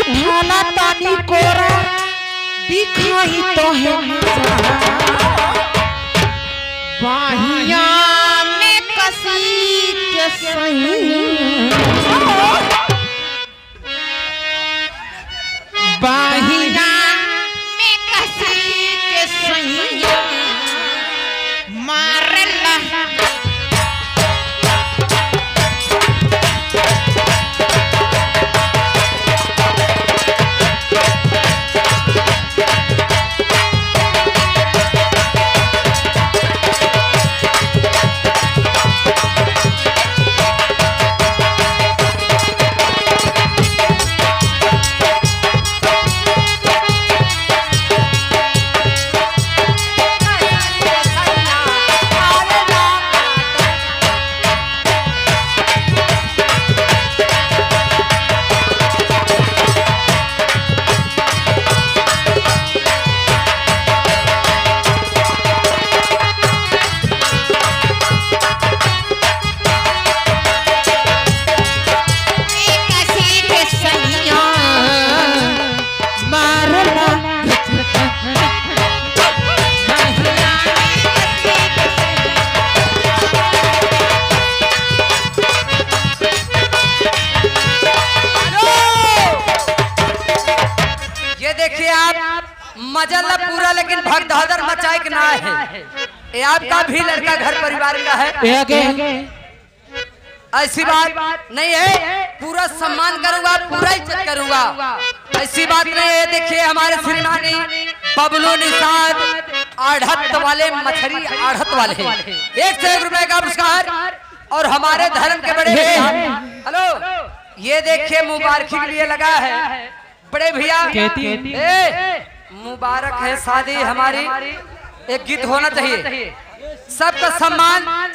उठाला तानी कोरा दिखाई तो है बाहिया में कसी के सही बाहिया में कसी के सही मारला मजा ला पूरा लेकिन भगदड़ मचाए के ना है। ये आपका भी लड़का घर परिवार का है, ऐसी बात नहीं है। पूरा सम्मान करूंगा, पूरा इज्जत करूंगा, ऐसी बात नहीं है। देखिए हमारे श्रीमानी बबलू निषाद आढ़त वाले मछली आढ़त वाले 1 से 1 रुपए का पुरस्कार और हमारे धर्म के बड़े हेलो ये देखिए मुबारकी के लिए लगा है बड़े भैया। मुबारक है शादी हमारी, एक गीत होना चाहिए, सबका सम्मान।